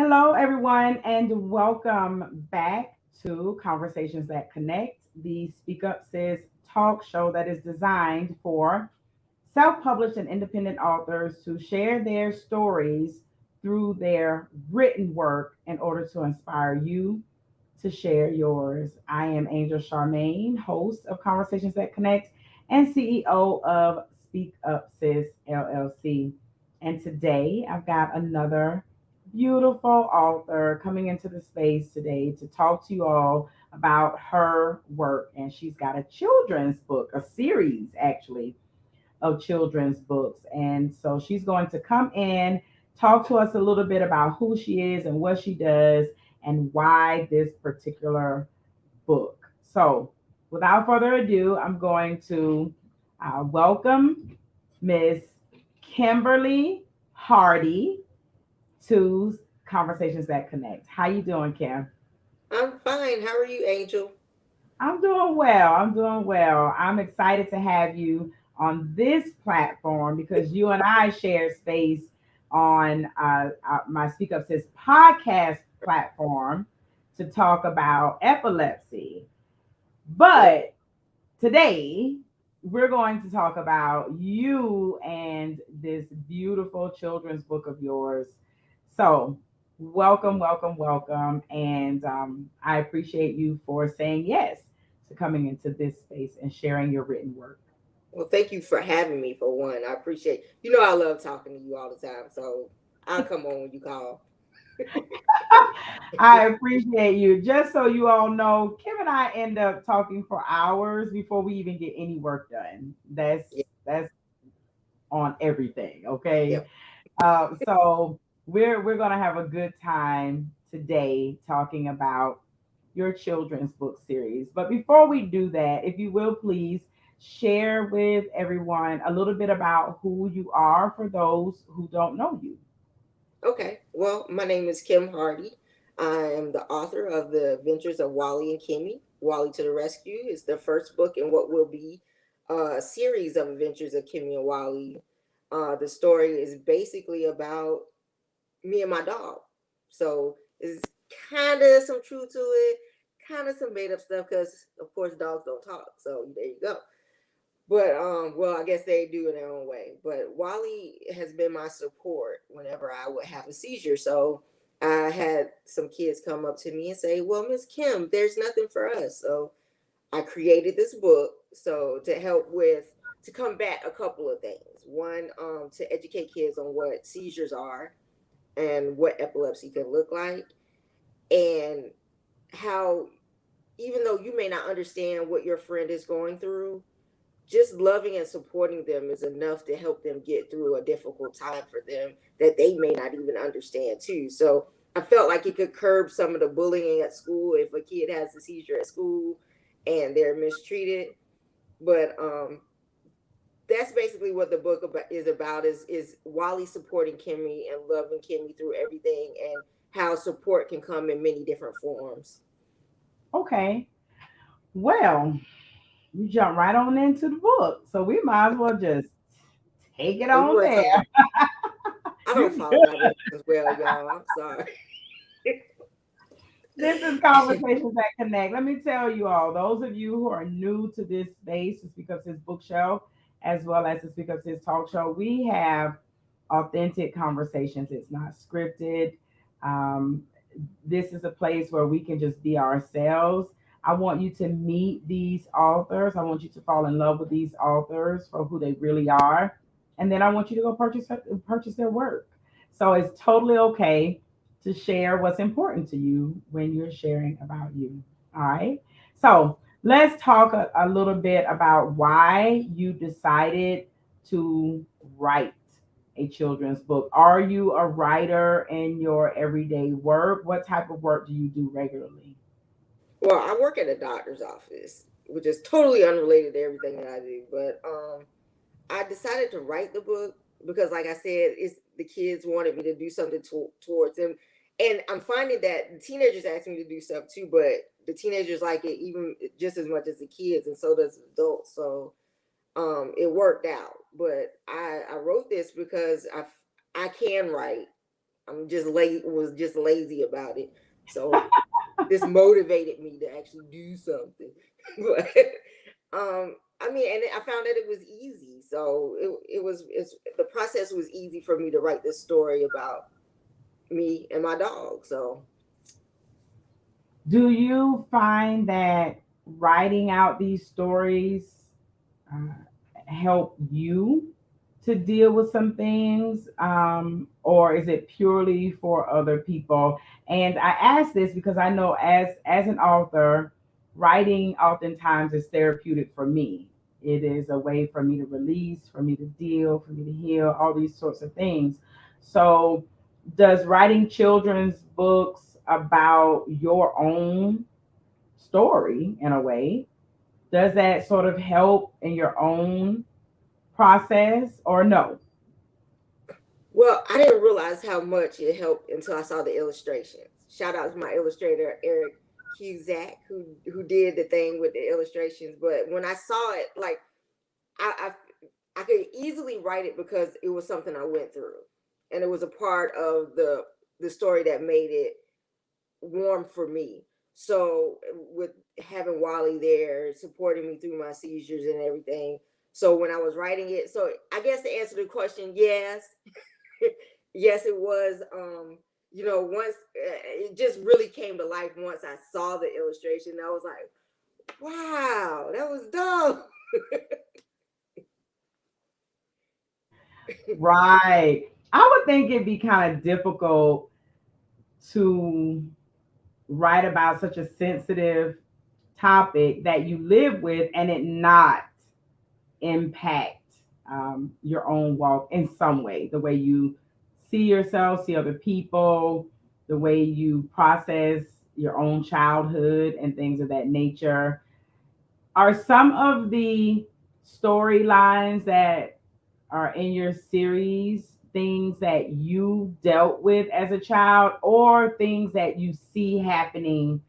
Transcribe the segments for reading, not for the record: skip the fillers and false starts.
Hello, everyone, and welcome back to Conversations That Connect, the Speak Up Sis talk show that is designed for self published and independent authors to share their stories through their written work in order to inspire you to share yours. I am Angel Charmaine, host of Conversations That Connect and CEO of Speak Up Sis LLC. And today I've got another beautiful author coming into the space today to talk to you all about her work. And she's got a children's book, a series actually of children's books. And so she's going to come in, talk to us a little bit about who she is and what she does and why this particular book. So, without further ado, I'm going to welcome Miss Kimberly Hardy to Conversations That Connect. How you doing, Kim? I'm fine. How are you, Angel? I'm doing well. I'm doing well. I'm excited to have you on this platform because you and I share space on my Speak Up Sis podcast platform to talk about epilepsy. Yep. But today, we're going to talk about you and this beautiful children's book of yours. So, welcome, welcome, welcome. And I appreciate you for saying yes to coming into this space and sharing your written work. Well, thank you for having me for one. I appreciate. I love talking to you all the time, so I'll come on when you call. I appreciate you. Just so you all know, Kim and I end up talking for hours before we even get any work done. Yeah. That's on everything, okay? Yep. So we're gonna have a good time today talking about your children's book series. But before we do that, if you will please share with everyone a little bit about who you are for those who don't know you. Okay. Well, my name is Kim Hardy. I am the author of The Adventures of Wallee and Kimmie. Wallee to the Rescue is the first book in what will be a series of adventures of Kimmie and Wallee. The story is basically about me and my dog. So it's kind of some truth to it, kind of some made up stuff because, of course, dogs don't talk. So there you go. But well, I guess they do in their own way. But Wallee has been my support whenever I would have a seizure. So I had some kids come up to me and say, "Well, Miss Kim, there's nothing for us." So I created this book so to help with to combat a couple of things. One, to educate kids on what seizures are and what epilepsy can look like, and how even though you may not understand what your friend is going through, just loving and supporting them is enough to help them get through a difficult time for them that they may not even understand too. So I felt like it could curb some of the bullying at school if a kid has a seizure at school and they're mistreated. But that's basically what the book is about is Wallee supporting Kimmie and loving Kimmie through everything, and how support can come in many different forms. Okay. Well, you jump right on into the book. So we might as well just take it Oh, you on want to there. talk about? I don't You follow directions well, y'all. I'm sorry. This is Conversations That Connect. Let me tell you all, those of you who are new to this space, to Speak Up His bookshelf, as well as to Speak Up His talk show, we have authentic conversations. It's not scripted. Um, this is a place where we can just be ourselves. I want you to meet these authors. I want you to fall in love with these authors for who they really are. And then I want you to go purchase their work. So it's totally okay to share what's important to you when you're sharing about you. All right. So let's talk a little bit about why you decided to write a children's book. Are you a writer in your everyday work? What type of work do you do regularly? Well, I work at a doctor's office, which is totally unrelated to everything that I do. But I decided to write the book because, like I said, it's the kids wanted me to do something towards them, and I'm finding that the teenagers ask me to do stuff too, but the teenagers like it even just as much as the kids, and so does adults. So it worked out. But I wrote this because I can write, I'm just was just lazy about it. So this motivated me to actually do something. But I mean, and I found that it was easy. So the process was easy for me to write this story about me and my dog. So Do you find that writing out these stories uh, help you to deal with some things, or is it purely for other people? And I ask this because I know as an author, writing oftentimes is therapeutic for me. It is a way for me to release, for me to deal, for me to heal, all these sorts of things. So, does writing children's books about your own story in a way, does that sort of help in your own process or no? well, I didn't realize how much it helped until I saw the illustrations. Shout out to my illustrator Eric Cusack who did the thing with the illustrations. But when I saw it, like I I could easily write it because it was something I went through, and it was a part of the story that made it warm for me. So with having Wallee there supporting me through my seizures and everything. So when I was writing it, so I guess to answer the question, yes, yes, it was. Once it just really came to life once I saw the illustration. I was like, wow, that was dope. Right. I would think it'd be kind of difficult to write about such a sensitive topic that you live with and it not impact your own walk in some way, the way you see yourself, see other people, the way you process your own childhood and things of that nature. Are some of the storylines that are in your series things that you dealt with as a child or things that you see happening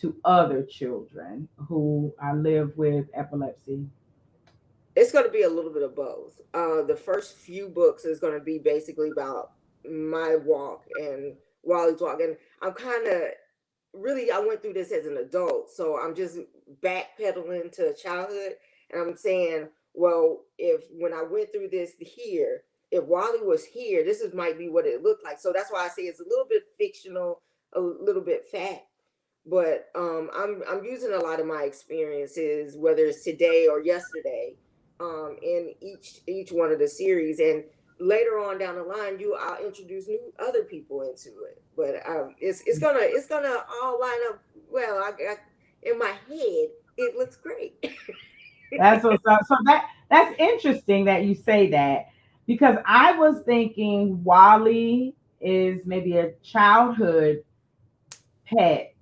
to other children who live with epilepsy? It's going to be a little bit of both. The first few books is going to be basically about my walk and Wally's walk, and I'm kind of really I went through this as an adult, so I'm just backpedaling to childhood, and I'm saying, well, if when I went through this here, if Wally was here, this is might be what it looked like. So that's why I say it's a little bit fictional, a little bit fact. But I'm using a lot of my experiences, whether it's today or yesterday, in each one of the series, and later on down the line, I'll introduce new other people into it. But it's gonna all line up well. In my head, it looks great. That's what's up. So that's interesting that you say that because I was thinking Wally is maybe a childhood pet.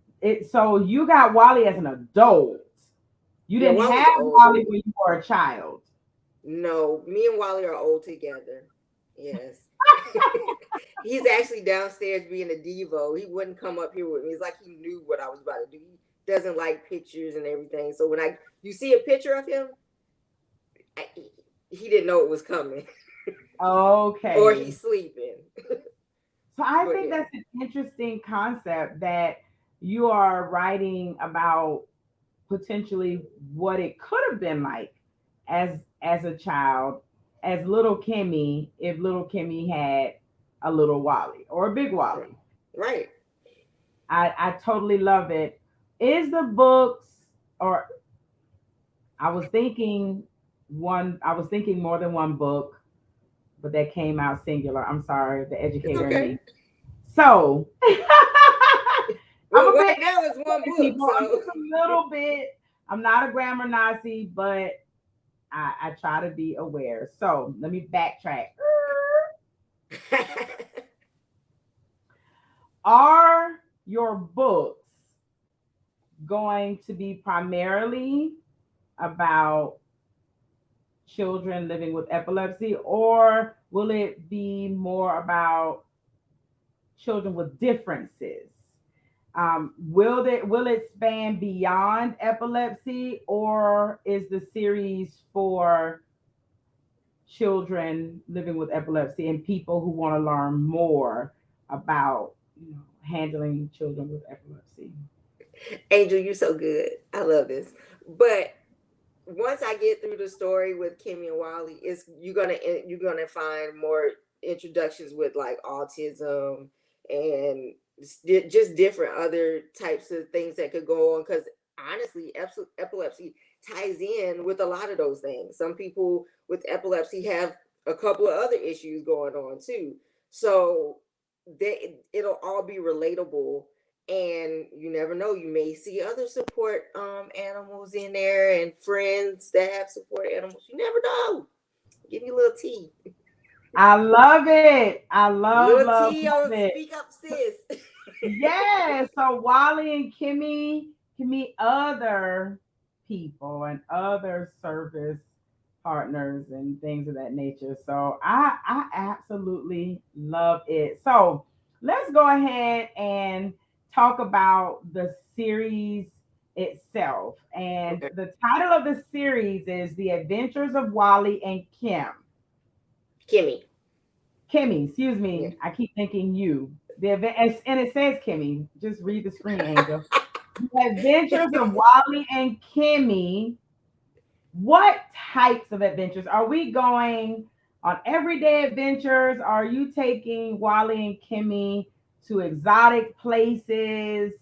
So you got Wally as an adult. You Yeah, didn't Wally's have older. Wally when you were a child. No, me and Wally are old together. Yes. He's actually downstairs being a Devo. He wouldn't come up here with me. It's like he knew what I was about to do. He doesn't like pictures and everything. So when you see a picture of him, I, he didn't know it was coming, or Okay. he's sleeping. So I But think yeah, that's an interesting concept that you are writing about potentially what it could have been like as a child, as little Kimmie, if little Kimmie had a little Wally or a big right, Wally. right. I totally love it. Is the books or I was thinking I was thinking more than one book, but that came out singular. I'm sorry, the It's educator in okay. me. So I'm Well, a bit right now it's one book, people. I'm so just a little bit. I'm not a grammar Nazi, but I try to be aware. So let me backtrack. Are your books going to be primarily about children living with epilepsy, or will it be more about children with differences? Will it span beyond epilepsy, or is the series for children living with epilepsy and people who want to learn more? about handling children with epilepsy. Angel, you so good. I love this. But once I get through the story with Kimmie and Wallee, it's you're gonna find more introductions with like autism and just different other types of things that could go on. Because honestly, epilepsy ties in with a lot of those things. Some people with epilepsy have a couple of other issues going on too. So it'll all be relatable, and you never know, you may see other support animals in there and friends that have support animals. You never know. Give you a little tea. I love it. I love, Little love, tea love on it. Speak Up Sis. Yeah. So Wallee and Kimmie can meet other people and other service partners and things of that nature. So I absolutely love it. So let's go ahead and talk about the series itself. And Okay. the title of the series is The Adventures of Wallee and Kimmie. Kimmie, excuse Yeah. me. I keep thinking you. And it says Kimmie. Just read the screen, Angel. The Adventures of Wallee and Kimmie. What types of adventures are we going on? Everyday adventures? Are you taking Wallee and Kimmie to exotic places?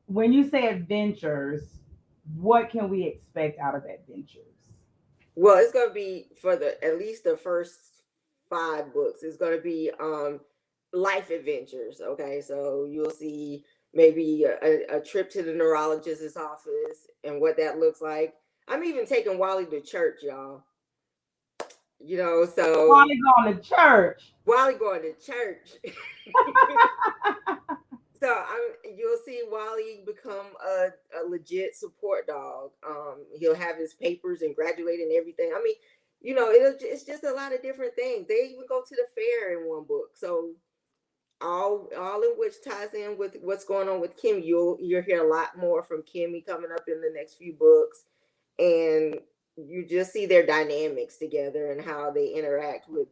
When you say adventures, what can we expect out of adventures? Well, it's gonna be for the at least the first 5 books. It's gonna be life adventures. Okay, so you'll see maybe a trip to the neurologist's office and what that looks like. I'm even taking Wally to church, y'all. So Wallee going to church. Wally going to church. So you'll see Wally become a legit support dog. He'll have his papers and graduate and everything. I mean, it's just a lot of different things. They even go to the fair in one book. So all in which ties in with what's going on with Kim. You'll hear a lot more from Kimmie coming up in the next few books, and you just see their dynamics together and how they interact with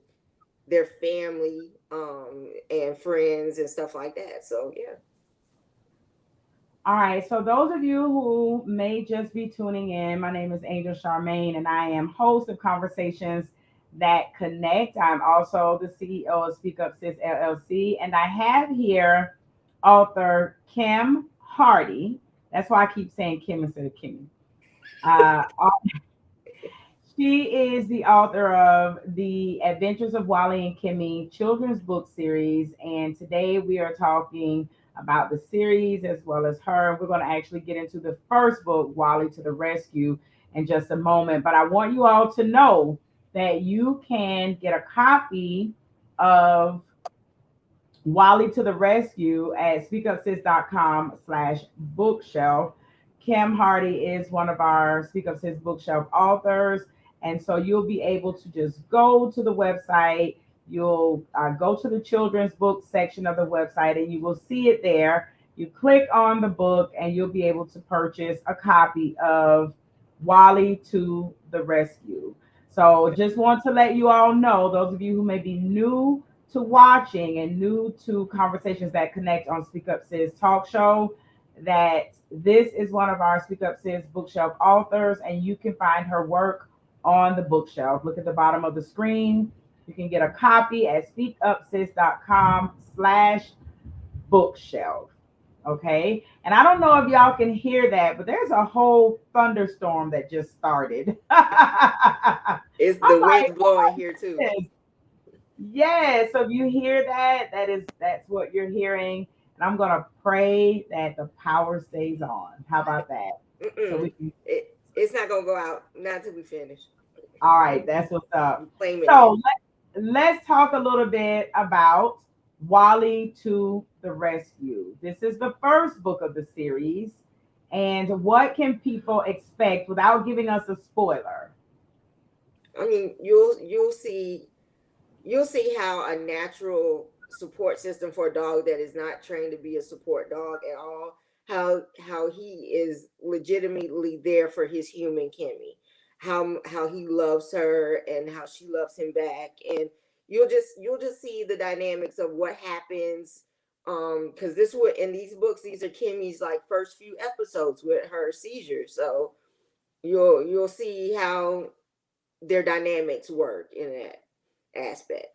their family and friends and stuff like that. So yeah. All right, so those of you who may just be tuning in, my name is Angel Charmaine, and I am host of Conversations That Connect. I'm also the CEO of Speak Up Sis LLC, and I have here author Kim Hardy. That's why I keep saying Kim instead of Kimmy. Uh, she is the author of The Adventures of Wallee and Kimmie children's book series. And today we are talking about the series as well as her. We're going to actually get into the first book, Wallee to the Rescue, in just a moment. But I want you all to know that you can get a copy of Wallee to the Rescue at speakupsis.com/bookshelf. Kim Hardy is one of our Speak Up Sis bookshelf authors. And so you'll be able to just go to the website. You'll go to the children's book section of the website and you will see it there. You click on the book and you'll be able to purchase a copy of Wallee to the Rescue. So just want to let you all know, those of you who may be new to watching and new to Conversations That Connect on Speak Up Sis talk show, that this is one of our Speak Up Sis bookshelf authors, and you can find her work on the bookshelf. Look at the bottom of the screen. You can get a copy at speakupsis.com/bookshelf. Okay. And I don't know if y'all can hear that, but there's a whole thunderstorm that just started. I'm It's the like, wind's blowing here too. what is yeah, so if you hear that, that's what you're hearing. And I'm gonna pray that the power stays on. How about that? So we Mm-mm. can It's not gonna go out not until we finish. all right, that's what's up. I'm claiming that. So let's talk a little bit about Wallee to the Rescue. This is the first book of the series. And what can people expect without giving us a spoiler? I mean, you'll see how a natural support system for a dog that is not trained to be a support dog at all, how he is legitimately there for his human Kimmie, how he loves her and how she loves him back. And you'll just see the dynamics of what happens. Because this would in these books, these are Kimmie's like first few episodes with her seizures. So you'll see how their dynamics work in that aspect.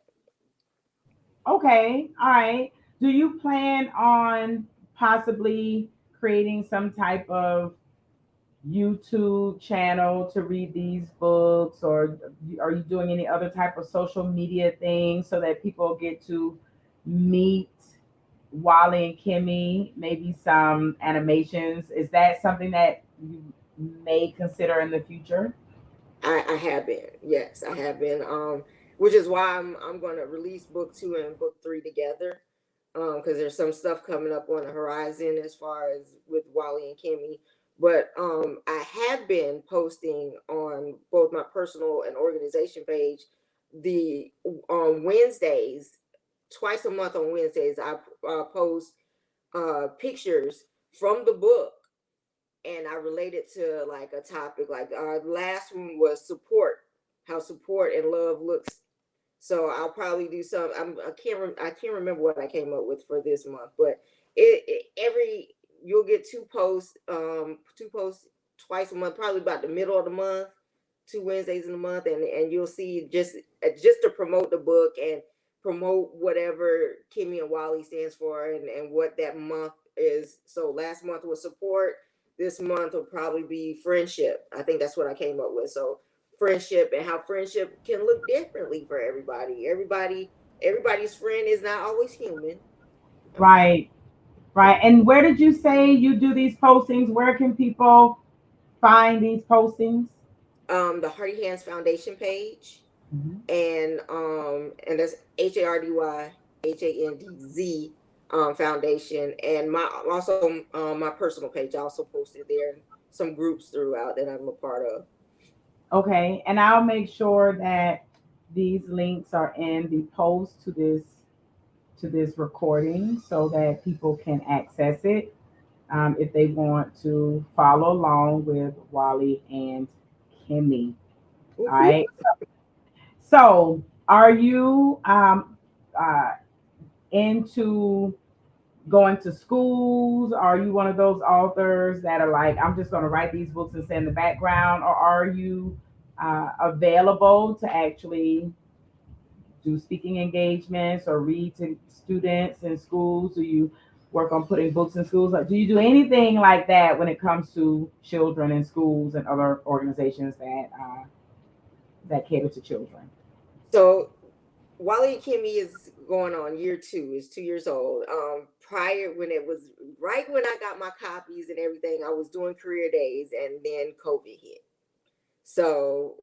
Okay, all right. Do you plan on possibly creating some type of YouTube channel to read these books, or are you doing any other type of social media thing so that people get to meet Wallee and Kimmie? Maybe some animations. Is that something that you may consider in the future? I have been, yes, I have been. Which is why I'm going to release book two and book three together. Because there's some stuff coming up on the horizon as far as with Wallee and Kimmie. But I have been posting on both my personal and organization page the on Wednesdays, twice a month on Wednesdays. I post pictures from the book, and I related to like a topic. Like our last one was support, how support and love looks. So I'll probably do some. I can't remember what I came up with for this month, but every you'll get two posts twice a month, probably about the middle of the month, 2 Wednesdays in the month, and you'll see just to promote the book and promote whatever Kimmie and Wallee stands for, and what that month is. So last month was support. This month will probably be friendship. I think that's what I came up with. So friendship and how friendship can look differently for everybody. Everybody's friend is not always human. Okay. Right, right. And where did you say you do these postings? Where can people find these postings? The Hardy Hands Foundation page, Mhm. and that's HARDYHANDZ foundation, and my also my personal page. I also posted there some groups throughout that I'm a part of. Okay, and I'll make sure that these links are in the post to this recording so that people can access it if they want to follow along with Wallee and Kimmie. Whoop, All whoop. right. So, are you into going to schools? Are you one of those authors that are like, I'm just going to write these books and sit in the background, or are you available to actually do speaking engagements or read to students in schools? Do you work on putting books in schools? Like, do you do anything like that when it comes to children in schools and other organizations that cater to children? So Wally and Kimmy is going on year two. Is 2 years old. Prior when it was right when I got my copies and everything, I was doing career days, and then COVID hit. So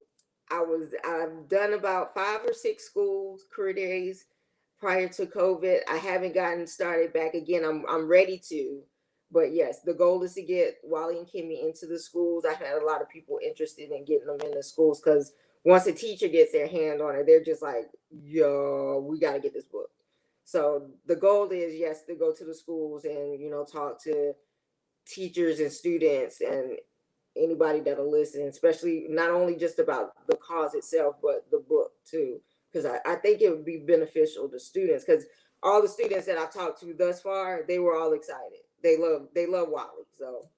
I've done about 5 or 6 schools career days prior to COVID. I haven't gotten started back again. I'm ready to, but yes, the goal is to get Wally and Kimmy into the schools. I've had a lot of people interested in getting them in the schools because once a teacher gets their hand on it, they're just like, yo, we got to get this book. So the goal is, yes, to go to the schools and talk to teachers and students and anybody that'll listen, especially not only just about the cause itself, but the book too. Because I think it would be beneficial to students, because all the students that I've talked to thus far, they were all excited. They love Wally. So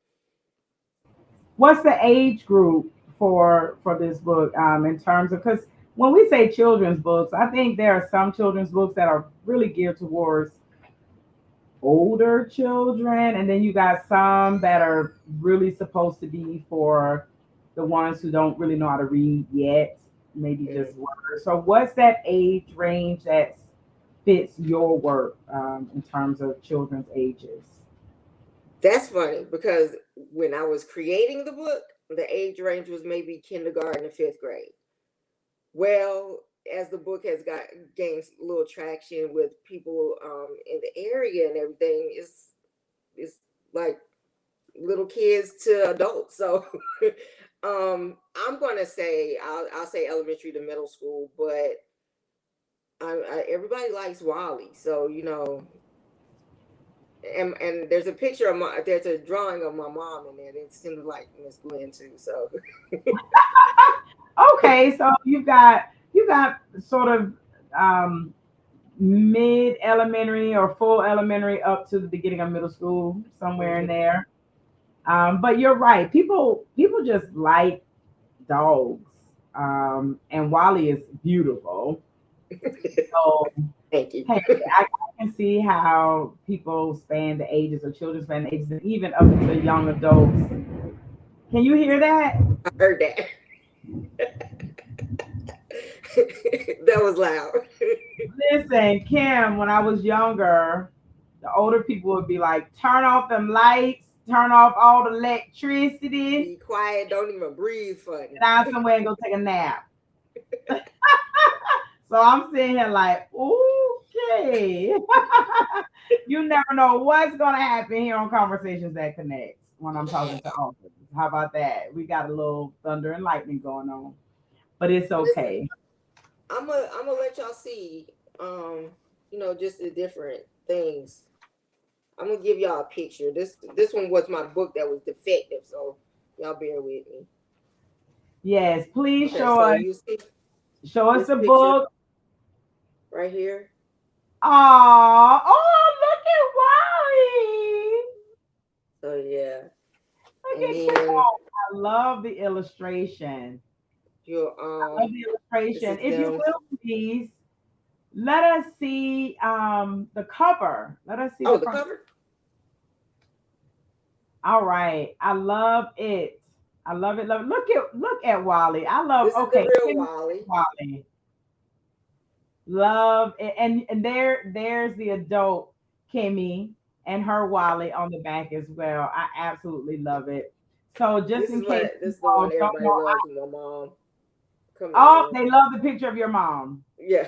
What's the age group for this book in terms of, because when we say children's books, I think there are some children's books that are really geared towards older children, and then you got some that are really supposed to be for the ones who don't really know how to read yet, maybe just mm, words. So what's that age range that fits your work in terms of children's ages? that's funny because when I was creating the book, the age range was maybe kindergarten and fifth grade. Well, as the book has got gained a little traction with people in the area and everything, it's like little kids to adults. So I'm gonna say I'll say elementary to middle school, but everybody likes Wally, so and there's a drawing of my mom in there. It seems like Miss Gwen too. So Okay, so you've got sort of um, mid elementary or full elementary up to the beginning of middle school, somewhere in Mhm. there. But you're right. People just like dogs. And Wally is beautiful. So Thank you. hey, I can see how people span the ages or children span the ages, and even up into young adults. Can you hear that? I heard that. That was loud. Listen, Kim, when I was younger, the older people would be like, turn off them lights, turn off all the electricity, Be quiet. Don't even breathe sit funny. down somewhere and go take a nap. So I'm sitting here like, okay. You never know what's gonna happen here on Conversations That Connect when I'm talking to authors. How about that? We got a little thunder and lightning going on, but it's Listen, okay. I'm gonna let y'all see. Um, just the different things. I'm gonna give y'all a picture. This one was my book that was defective, so y'all bear with me. Yes, please Okay, so you see show us this the picture book. right here. Aw, oh, look at Wally. So yeah, Look and at Kim. then I love the illustration. your I love the this illustration. is If you them. will, please let us see the cover. Let us see Oh, the the front. cover. All right. I love it. I love it. Love it. Look at Wally. I love This is the okay. real Kim, Wally. Wally. Love it. And there's the adult Kimmie and her Wally on the back as well. I absolutely love it. So just in case This you is the one all don't everybody know, loves when my mom come in oh, here. they love the picture of your mom. Yeah.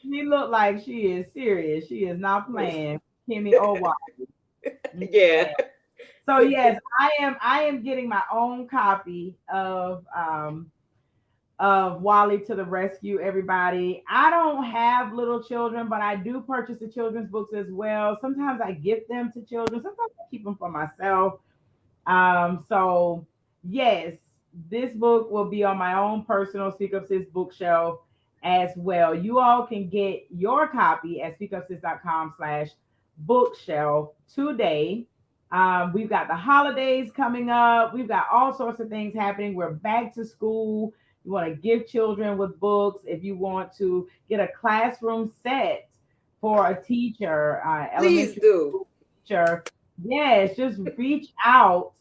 She looked like she is serious. She is not playing. Kimmie or Wally. Yeah. Yeah. So yes, I am getting my own copy of Wally to the rescue, everybody. I don't have little children, but I do purchase the children's books as well. Sometimes I gift them to children, sometimes I keep them for myself. So yes, this book will be on my own personal Speak Up Sis bookshelf as well. You all can get your copy at speakupsis.com/bookshelf today. We've got the holidays coming up. We've got all sorts of things happening. We're back to school. You want to give children with books. If you want to get a classroom set for a teacher, Please elementary do. school teacher, yes, just reach out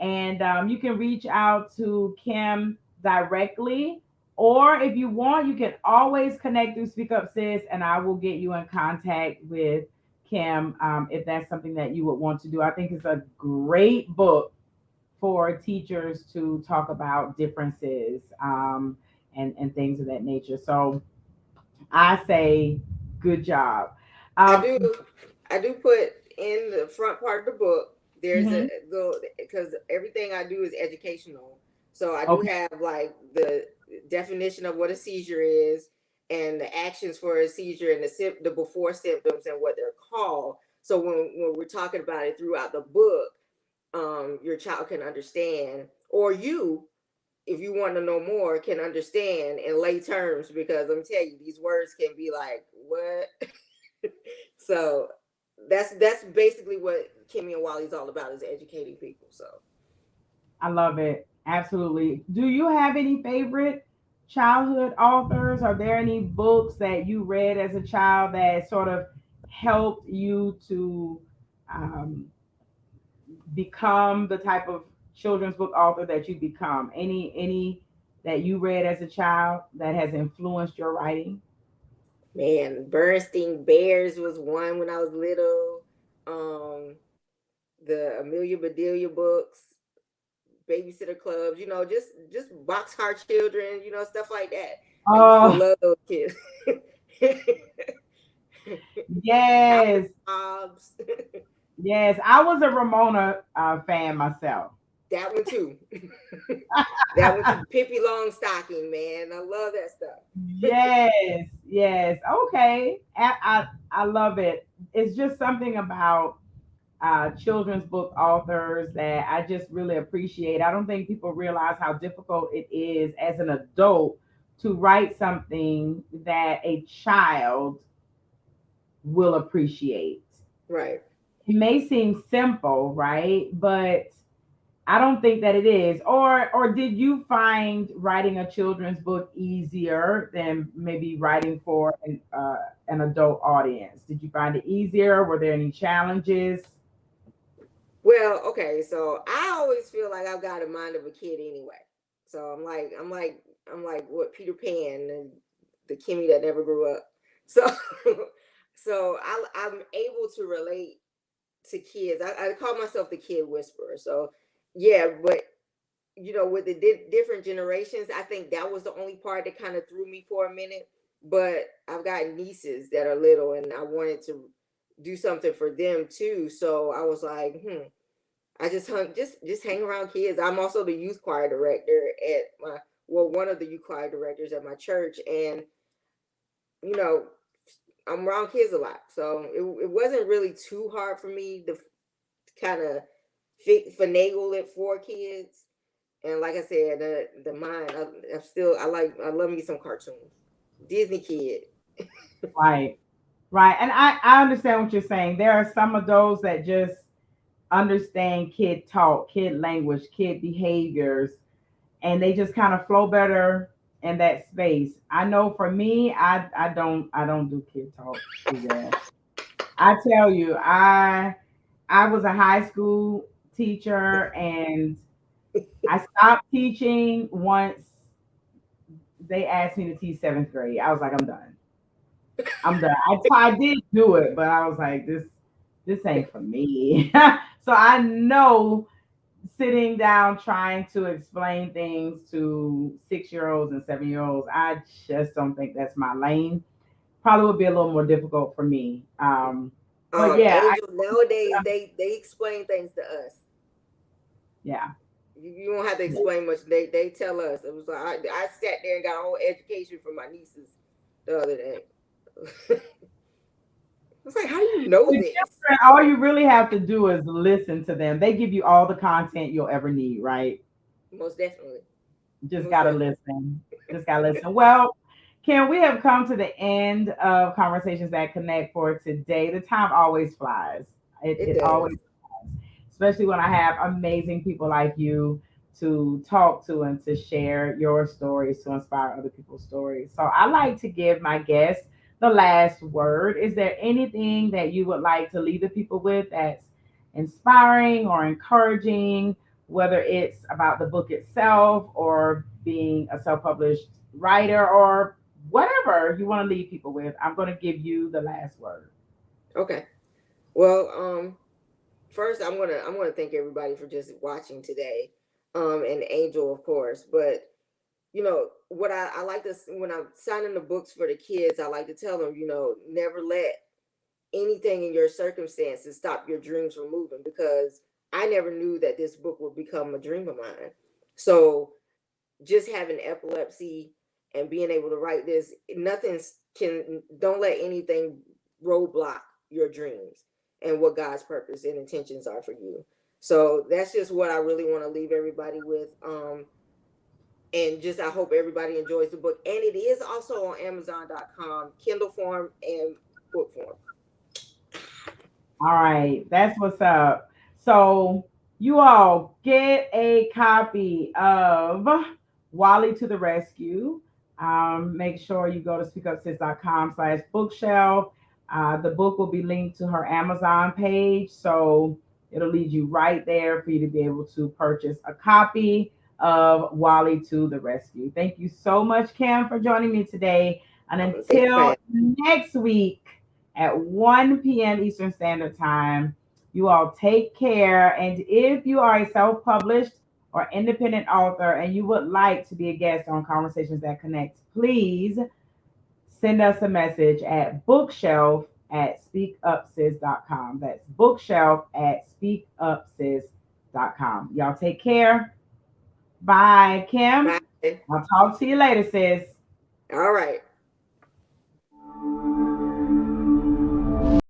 and you can reach out to Kim directly. Or if you want, you can always connect through Speak Up Sis, and I will get you in contact with Kim if that's something that you would want to do. I think it's a great book for teachers to talk about differences and things of that nature. So I say, good job. I Um, do. I do put in the front part of the book. There's a mhm. little because everything I do is educational. So I do Okay. have like the definition of what a seizure is and the actions for a seizure and the before symptoms and what they're called. So when we're talking about it throughout the book, your child can understand, or you, if you want to know more, can understand in lay terms because I'm telling you, these words can be like, what? So that's basically what Kimmie and Wally's all about is educating people. So I love it. Absolutely. Do you have any favorite childhood authors? Are there any books that you read as a child that sort of helped you to um, become the type of children's book author that you become? Any that you read as a child that has influenced your writing? man, Bernstein Bears was one when I was little. Um, the Amelia Bedelia books, babysitter clubs, just boxcar children, stuff like that. I used to Oh, love those kids. Calvin yes, Hobbes. yes. I was a Ramona fan myself. That one too. That one too. Pippi Longstocking, man. I love that stuff. Yes, yes. Okay. I love it. It's just something about children's book authors that I just really appreciate. I don't think people realize how difficult it is as an adult to write something that a child will appreciate. Right. It may seem simple, right? But I don't think that it is. Or did you find writing a children's book easier than maybe writing for an adult audience? Did you find it easier? Were there any challenges? Well, okay, so I always feel like I've got a mind of a kid anyway. So I'm like what Peter Pan and the Kimmie that never grew up. So so I'm able to relate to kids. I call myself the kid whisperer. So yeah, but with the different generations, I think that was the only part that kind of threw me for a minute. But I've got nieces that are little, and I wanted to do something for them too. So I was like, I just hang around kids. I'm also the youth choir director at my one of the youth choir directors at my church, and you know I'm around kids a lot, so it wasn't really too hard for me to kind of finagle it for kids. And like I said, the mind, I love me some cartoons, Disney kid. Right. Right. And I understand what you're saying. There are some of those that just understand kid talk, kid language, kid behaviors, and they just kind of flow better in that space. I know for me, I don't do kid talk too well. I tell you, I was a high school teacher and I stopped teaching once they asked me to teach seventh grade. I was like, I'm done. I'm done. I did do it, but I was like, this ain't for me. So I know sitting down trying to explain things to 6 year olds and 7 year olds, I just don't think that's my lane. Probably would be a little more difficult for me. But yeah, Angel, nowadays they explain things to us. yeah, You don't have to yeah. explain much. They tell us. It was like I sat there and got a whole education from my nieces the other day. I was like, how do you know With this? children, all you really have to do is listen to them. They give you all the content you'll ever need, right? Most definitely. Just Most gotta definitely. listen. Just gotta listen. Well, Kim, we have come to the end of Conversations That Connect for today. The time always flies. It, It it always does. flies, especially when I have amazing people like you to talk to and to share your stories to inspire other people's stories. So I like to give my guests the last word. Is there anything that you would like to leave the people with that's inspiring or encouraging, whether it's about the book itself or being a self published writer or whatever you want to leave people with? I'm going to give you the last word. Okay. Well, first I'm gonna thank everybody for just watching today, and Angel, of course. But what I like to when I'm signing the books for the kids, I like to tell them, never let anything in your circumstances stop your dreams from moving, because I never knew that this book would become a dream of mine. So just having epilepsy and being able to write this, nothing can, don't let anything roadblock your dreams and what God's purpose and intentions are for you. So that's just what I really want to leave everybody with. And just I hope everybody enjoys the book. And it is also on Amazon.com, Kindle form and book form. All right, that's what's up. So you all get a copy of Wally to the Rescue. Make sure you go to speakupsis.com/bookshelf. The book will be linked to her Amazon page, so it'll lead you right there for you to be able to purchase a copy of Wally to the Rescue. Thank you so much, Kim, for joining me today. And Thank you for until having next week at 1 p.m. Eastern Standard Time, you all take care. And if you are a self published or independent author and you would like to be a guest on Conversations That Connect, please send us a message at bookshelf@speakupsis.com. That's bookshelf@speakupsis.com. Y'all take care. Bye, me. Kim. Bye. I'll talk to you later, sis. All right.